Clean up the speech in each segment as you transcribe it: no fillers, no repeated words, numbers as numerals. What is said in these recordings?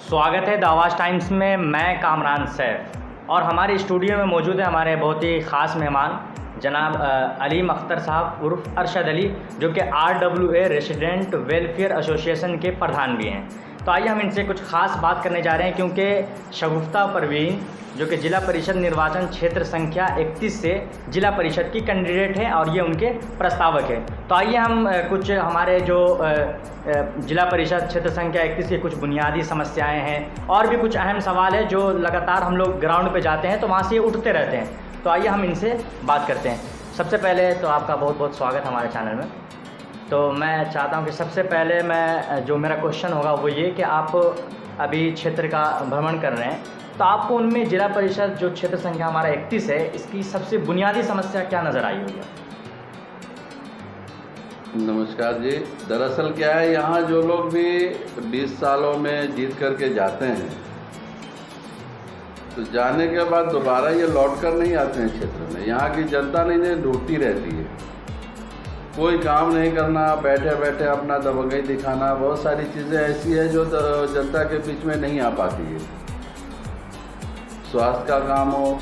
स्वागत है द आवाज़ टाइम्स में। मैं कामरान सैफ और हमारे स्टूडियो में मौजूद है हमारे बहुत ही ख़ास मेहमान जनाब अलीम अख्तर साहब उर्फ अरशद अली, जो कि RWA रेसिडेंट वेलफेयर एसोसिएशन के प्रधान भी हैं। तो आइए हम इनसे कुछ ख़ास बात करने जा रहे हैं, क्योंकि शगुफ्ता परवीन जो कि जिला परिषद निर्वाचन क्षेत्र संख्या 31 से जिला परिषद की कैंडिडेट हैं और ये उनके प्रस्तावक हैं। तो आइए हम कुछ हमारे जो जिला परिषद क्षेत्र संख्या 31 की कुछ बुनियादी समस्याएं हैं और भी कुछ अहम सवाल है जो लगातार हम लोग ग्राउंड पे जाते हैं तो वहाँ से ये उठते रहते हैं। तो आइए हम इनसे बात करते हैं। सबसे पहले तो आपका बहुत बहुत स्वागत हमारे चैनल में। तो मैं चाहता हूँ कि सबसे पहले मैं जो मेरा क्वेश्चन होगा वो ये कि आप अभी क्षेत्र का भ्रमण कर रहे हैं, तो आपको उनमें जिला परिषद जो क्षेत्र संख्या हमारा 31 है, इसकी सबसे बुनियादी समस्या क्या नज़र आई हुई है? नमस्कार जी। दरअसल क्या है, यहाँ जो लोग भी 20 सालों में जीत करके जाते हैं तो जाने के बाद दोबारा ये लौट कर नहीं आते हैं क्षेत्र में। यहाँ की जनता नहीं ढूंढती रहती है, कोई काम नहीं करना, बैठे बैठे अपना दबंगई दिखाना, बहुत सारी चीज़ें ऐसी है जो जनता के बीच में नहीं आ पाती है। स्वास्थ्य का काम हो,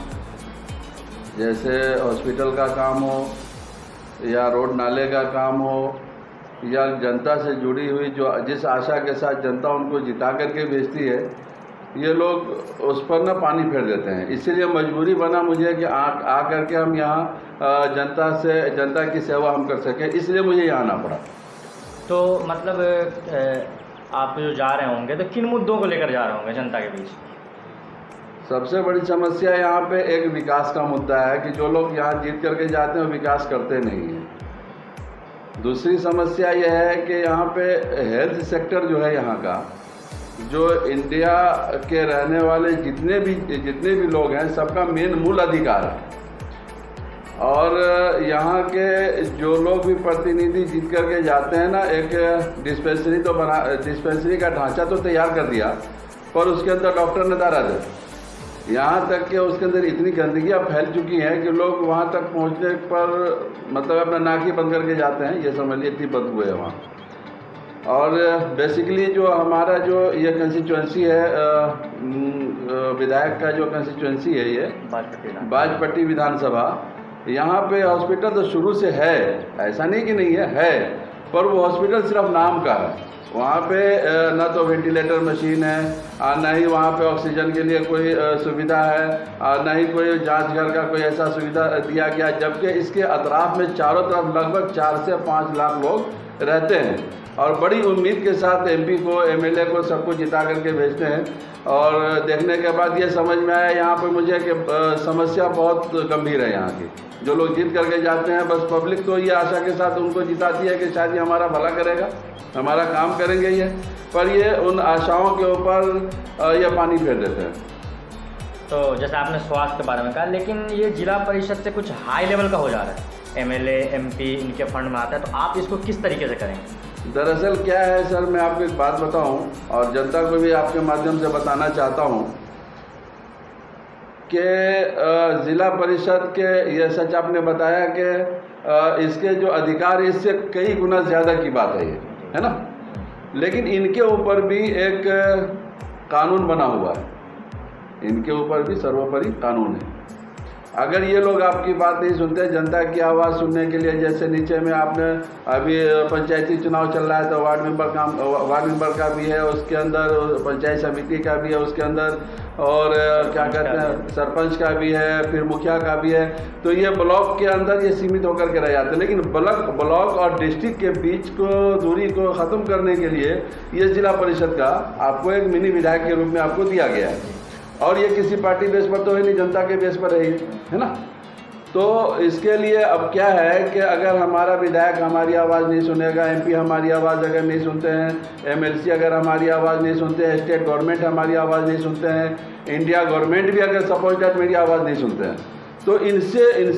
जैसे हॉस्पिटल का काम हो, या रोड नाले का काम हो, या जनता से जुड़ी हुई जो जिस आशा के साथ जनता उनको जिता करके भेजती है, ये लोग उस पर ना पानी फेर देते हैं। इसीलिए मजबूरी बना मुझे कि आ करके हम यहाँ जनता की सेवा हम कर सकें, इसलिए मुझे यहाँ आना पड़ा। तो मतलब आप जो जा रहे होंगे तो किन मुद्दों को लेकर जा रहे होंगे जनता के बीच? सबसे बड़ी समस्या यहाँ पे एक विकास का मुद्दा है कि जो लोग यहाँ जीत करके जाते हैं वो विकास करते नहीं हैं। दूसरी समस्या यह है कि यहाँ पे हेल्थ सेक्टर जो है यहाँ का, जो इंडिया के रहने वाले जितने भी लोग हैं, सबका मेन मूल अधिकार है। और यहाँ के जो लोग भी प्रतिनिधि जीत करके जाते हैं ना, एक डिस्पेंसरी का ढांचा तो तैयार कर दिया, पर उसके अंदर डॉक्टर नदारद है। यहाँ तक कि उसके अंदर इतनी गंदगी अब फैल चुकी है कि लोग वहाँ तक पहुँचने पर मतलब अपना नाक ही बंद करके जाते हैं, ये समझ लीजिए, इतनी बदबू है वहाँ। और बेसिकली जो हमारा जो ये कंस्टिट्यूंसी है, विधायक का जो कंस्टिट्यूंसी है, ये बाजपट्टी विधानसभा, यहाँ पे हॉस्पिटल तो शुरू से है, ऐसा नहीं कि नहीं है, पर वो हॉस्पिटल सिर्फ नाम का है। वहाँ पे न तो वेंटिलेटर मशीन है, न ही वहाँ पे ऑक्सीजन के लिए कोई सुविधा है, न ही कोई जांच घर का कोई ऐसा सुविधा दिया गया, जबकि इसके अतराफ में चारों तरफ लगभग 4 से 5 लाख लोग रहते हैं और बड़ी उम्मीद के साथ MP को, MLA को, सबको जिता करके भेजते हैं। और देखने के बाद ये समझ में आया यहाँ पे मुझे कि समस्या बहुत गंभीर है यहाँ की। जो लोग जीत करके जाते हैं, बस पब्लिक तो ये आशा के साथ उनको जिताती है कि शायद ये हमारा भला करेगा, हमारा काम करेंगे ये, पर ये उन आशाओं के ऊपर ये पानी फेर देते हैं। तो जैसे आपने स्वास्थ्य के बारे में कहा, लेकिन ये जिला परिषद से कुछ हाई लेवल का हो जा रहा है, MLA MP इनके फंड में आता है, तो आप इसको किस तरीके से करेंगे? दरअसल क्या है सर, मैं आपको एक बात बताऊं और जनता को भी आपके माध्यम से बताना चाहता हूं कि ज़िला परिषद के, ये सच आपने बताया कि इसके जो अधिकार, इससे कई गुना ज़्यादा की बात है ये, है ना। लेकिन इनके ऊपर भी एक कानून बना हुआ है, इनके ऊपर भी सर्वोपरि कानून है। अगर ये लोग आपकी बात नहीं सुनते, जनता की आवाज़ सुनने के लिए, जैसे नीचे में आपने अभी पंचायती चुनाव चल रहा है तो वार्ड मेंबर का भी है, उसके अंदर पंचायत समिति का भी है उसके अंदर, और क्या कहते हैं, सरपंच का भी है, फिर मुखिया का भी है। तो ये ब्लॉक के अंदर ये सीमित होकर के रह जाते हैं। लेकिन ब्लॉक और डिस्ट्रिक्ट के बीच को दूरी को ख़त्म करने के लिए ये जिला परिषद का आपको एक मिनी विधायक के रूप में आपको दिया गया है। और ये किसी पार्टी बेस पर तो है नहीं, जनता के बेस पर है ना। तो इसके लिए अब क्या है कि अगर हमारा विधायक हमारी आवाज़ नहीं सुनेगा, MP हमारी आवाज़ अगर नहीं सुनते हैं, MLC अगर हमारी आवाज़ नहीं सुनते हैं, स्टेट गवर्नमेंट हमारी आवाज़ नहीं सुनते हैं, इंडिया गवर्नमेंट भी अगर सपोज दैट मेरी आवाज़ नहीं सुनते हैं, तो इन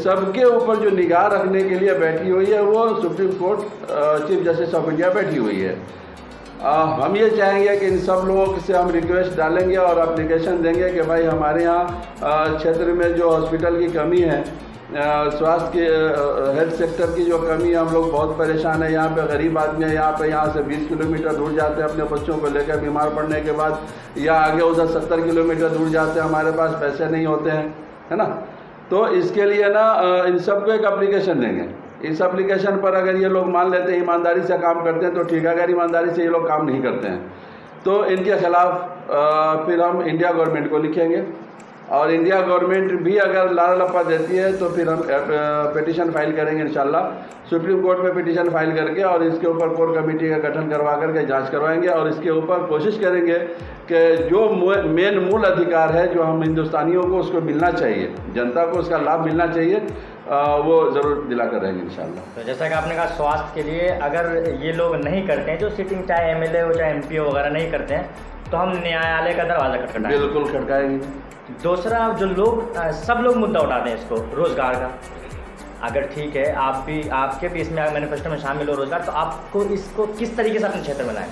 सब के ऊपर जो निगाह रखने के लिए बैठी हुई है वो supreme court chief justice of India बैठी हुई है। हम ये चाहेंगे कि इन सब लोगों से हम रिक्वेस्ट डालेंगे और एप्लीकेशन देंगे कि भाई हमारे यहाँ क्षेत्र में जो हॉस्पिटल की कमी है स्वास्थ्य के हेल्थ सेक्टर की जो कमी है, हम लोग बहुत परेशान है। यहाँ पे गरीब आदमी है, यहाँ से 20 किलोमीटर दूर जाते हैं अपने बच्चों को लेकर बीमार पड़ने के बाद, या आगे उधर 70 किलोमीटर दूर जाते हैं, हमारे पास पैसे नहीं होते हैं, है ना। तो इसके लिए ना इन सबको एक एप्लीकेशन देंगे। इस एप्लीकेशन पर अगर ये लोग मान लेते हैं, ईमानदारी से काम करते हैं तो ठीक है, अगर ईमानदारी से ये लोग काम नहीं करते हैं तो इनके खिलाफ़ फिर हम इंडिया गवर्नमेंट को लिखेंगे, और इंडिया गवर्नमेंट भी अगर लाल लप्पा देती है तो फिर हम पिटीशन फाइल करेंगे इंशाल्लाह, सुप्रीम कोर्ट में पिटीशन फाइल करके, और इसके ऊपर कोर कमेटी का गठन करवा करके जांच करवाएंगे, और इसके ऊपर कोशिश करेंगे कि जो मेन मूल अधिकार है जो हम हिंदुस्तानियों को उसको मिलना चाहिए, जनता को उसका लाभ मिलना चाहिए, वो ज़रूर दिला कर रहेंगे इंशाल्लाह। तो जैसा कि आपने कहा, स्वास्थ्य के लिए अगर ये लोग नहीं करते हैं, जो सिटिंग चाहे MLA हो चाहे MP हो वगैरह नहीं करते हैं, तो हम न्यायालय का दरवाज़ा खटखटाएंगे। बिल्कुल खटकाएंगे। दूसरा, जो लोग सब लोग मुद्दा उठाते हैं इसको, रोज़गार का, अगर ठीक है आपके भी इसमें मैनिफेस्टो में शामिल हो रोज़गार, तो आपको इसको किस तरीके से अपने क्षेत्र में लाएं?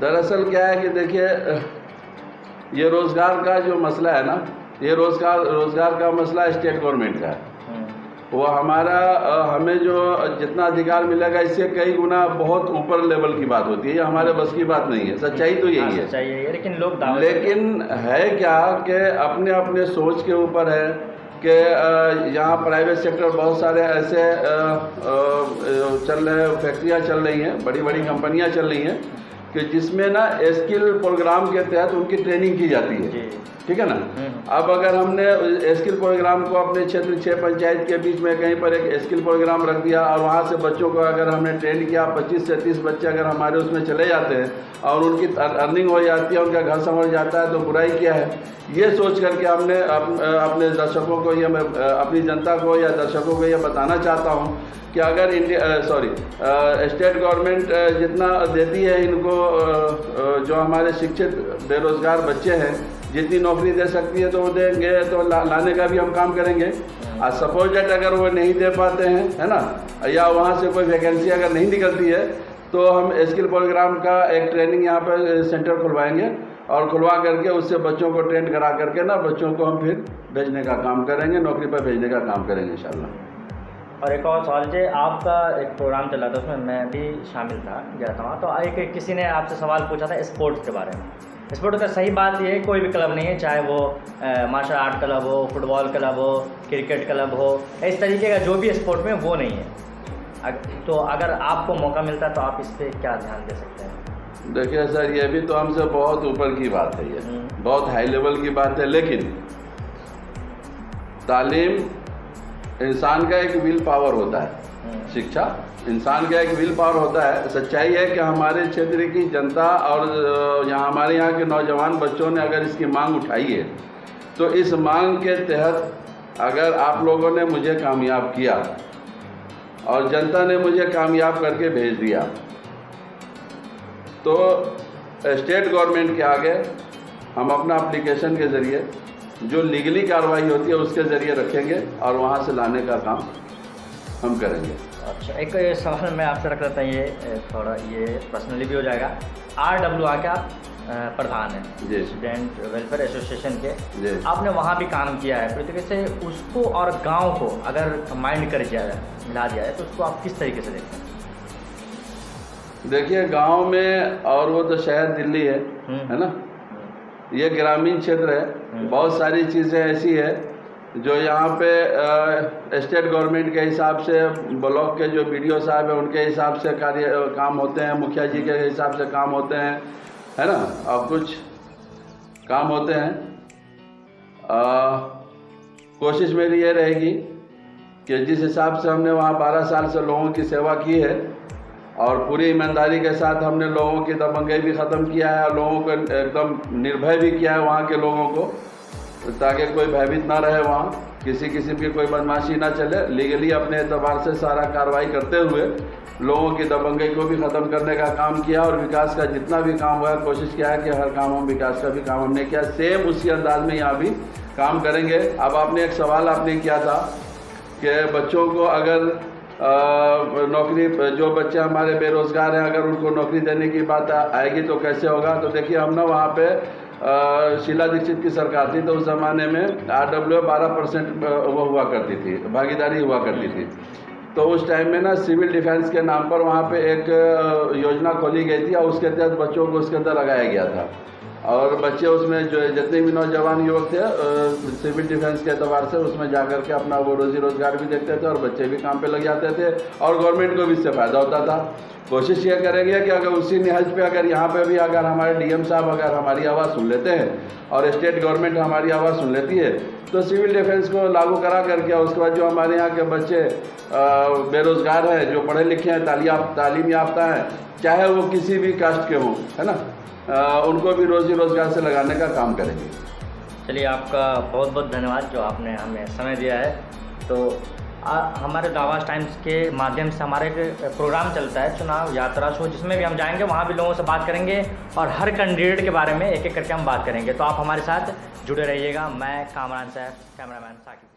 दरअसल क्या है कि देखिए, ये रोज़गार का जो मसला है ना, ये रोज़गार का मसला स्टेट गवर्नमेंट का है। वो हमें जो जितना अधिकार मिलेगा इससे कई गुना बहुत ऊपर लेवल की बात होती है, ये हमारे बस की बात नहीं है। सच्चाई तो यही है, सच्चाई है, लेकिन लोग लेकिन है क्या कि अपने अपने सोच के ऊपर है कि यहाँ प्राइवेट सेक्टर बहुत सारे ऐसे चल रहे, फैक्ट्रियाँ चल रही हैं, बड़ी बड़ी कंपनियाँ चल रही हैं कि जिसमें ना स्किल प्रोग्राम के तहत उनकी ट्रेनिंग की जाती है, ठीक है ना। अब अगर हमने स्किल प्रोग्राम को अपने क्षेत्र 6 पंचायत के बीच में कहीं पर एक स्किल प्रोग्राम रख दिया, और वहाँ से बच्चों को अगर हमने ट्रेन किया, 25 से 30 बच्चे अगर हमारे उसमें चले जाते हैं और उनकी अर्निंग हो जाती है, उनका घर संभल जाता है, तो बुराई क्या है। ये सोच करके हमने अपने दर्शकों को, ये मैं अपनी जनता को या दर्शकों को ये बताना चाहता हूँ कि अगर स्टेट गवर्नमेंट जितना देती है इनको, जो हमारे शिक्षित बेरोज़गार बच्चे हैं, जितनी नौकरी दे सकती है तो वो देंगे, तो लाने का भी हम काम करेंगे। आज सपोज डेट अगर वो नहीं दे पाते हैं, है ना, या वहाँ से कोई वैकेंसी अगर नहीं निकलती है, तो हम स्किल प्रोग्राम का एक ट्रेनिंग यहाँ पर सेंटर खुलवाएंगे, और खुलवा करके उससे बच्चों को ट्रेन करा करके ना बच्चों को हम फिर भेजने का काम करेंगे, नौकरी पर भेजने का काम करेंगे इंशाल्लाह। और एक और सवाल, जो आपका एक प्रोग्राम चला था उसमें मैं भी शामिल था, गया था वहाँ, तो किसी ने आपसे सवाल पूछा था स्पोर्ट्स के बारे में। स्पोर्ट्स का सही बात ये है, कोई भी क्लब नहीं है, चाहे वो मार्शल आर्ट क्लब हो, फुटबॉल क्लब हो, क्रिकेट क्लब हो, इस तरीके का जो भी स्पोर्ट में वो नहीं है। तो अगर आपको मौका मिलता है तो आप इस पर क्या ध्यान दे सकते हैं? देखिए सर, ये भी तो हमसे बहुत ऊपर की बात है, ये बहुत हाई लेवल की बात है, लेकिन तालीम इंसान का एक विल पावर होता है, शिक्षा इंसान का एक विल पावर होता है। सच्चाई है कि हमारे क्षेत्र की जनता और हमारे यहाँ के नौजवान बच्चों ने अगर इसकी मांग उठाई है, तो इस मांग के तहत अगर आप लोगों ने मुझे कामयाब किया और जनता ने मुझे कामयाब करके भेज दिया, तो स्टेट गवर्नमेंट के आगे हम अपना एप्लीकेशन के ज़रिए जो लीगली कार्रवाई होती है उसके ज़रिए रखेंगे, और वहाँ से लाने का काम हम करेंगे। अच्छा, एक सवाल मैं आपसे रख रहा था, ये थोड़ा ये पर्सनली भी हो जाएगा। RWA के आप प्रधान हैं, स्टूडेंट वेलफेयर एसोसिएशन के, आपने वहाँ भी काम किया है, प्रत्येक से उसको और गांव को अगर माइंड कर मिला दिया है तो उसको आप किस तरीके से देखते हैं? देखिए, गांव में, और वो तो शहर दिल्ली है ना, ये ग्रामीण क्षेत्र है, बहुत सारी चीज़ें ऐसी है जो यहाँ पे स्टेट गवर्नमेंट के हिसाब से, ब्लॉक के जो BDO साहब है उनके हिसाब से काम होते हैं, मुखिया जी के हिसाब से काम होते हैं, है ना, और कुछ काम होते हैं। कोशिश मेरी ये रहेगी कि जिस हिसाब से हमने वहाँ 12 साल से लोगों की सेवा की है और पूरी ईमानदारी के साथ हमने लोगों की दबंगई भी ख़त्म किया है और लोगों को एकदम निर्भय भी किया है वहाँ के लोगों को, ताकि कोई भयभीत ना रहे, वहाँ किसी किस्म की कोई बदमाशी ना चले, लीगली अपने एतबार से सारा कार्रवाई करते हुए लोगों की दबंगई को भी ख़त्म करने का काम किया, और विकास का जितना भी काम हुआ कोशिश किया है कि हर काम हम विकास का भी काम हमने किया। सेम उसी अंदाज में यहाँ भी काम करेंगे। अब आपने एक सवाल आपने किया था कि बच्चों को अगर नौकरी, जो बच्चे हमारे बेरोज़गार हैं अगर उनको नौकरी देने की बात आएगी तो कैसे होगा। तो देखिए, हम ना वहाँ पे शीला दीक्षित की सरकार थी तो उस ज़माने में RWA 12% वो हुआ करती थी, भागीदारी हुआ करती थी। तो उस टाइम में ना सिविल डिफेंस के नाम पर वहाँ पे एक योजना खोली गई थी और उसके तहत बच्चों को उसके अंदर लगाया गया था। और बच्चे उसमें जो जितने भी नौजवान युवक थे सिविल डिफेंस के एतबार से उसमें जा कर के अपना वो रोज़ी रोज़गार भी देखते थे और बच्चे भी काम पे लग जाते थे और गवर्नमेंट को भी इससे फ़ायदा होता था। कोशिश ये करेंगे कि अगर उसी निहज पे अगर यहाँ पे भी अगर हमारे डीएम साहब अगर हमारी आवाज़ सुन लेते हैं और स्टेट गवर्नमेंट हमारी आवाज़ सुन लेती है तो सिविल डिफेंस को लागू करा करके उसके बाद जो हमारे यहाँ के बच्चे बेरोज़गार हैं, जो पढ़े लिखे हैं, तालीम याफ्ता हैं, चाहे वो किसी भी कास्ट के हों, है ना, उनको भी रोज़ी रोज़गार से लगाने का काम करेंगे। चलिए, आपका बहुत बहुत धन्यवाद जो आपने हमें समय दिया है। तो हमारे आवाज़ टाइम्स के माध्यम से हमारे एक प्रोग्राम चलता है चुनाव यात्रा शो, जिसमें भी हम जाएंगे वहाँ भी लोगों से बात करेंगे और हर कैंडिडेट के बारे में एक एक करके हम बात करेंगे। तो आप हमारे साथ जुड़े रहिएगा। मैं कामरान सैफ, कैमरामैन साकिब।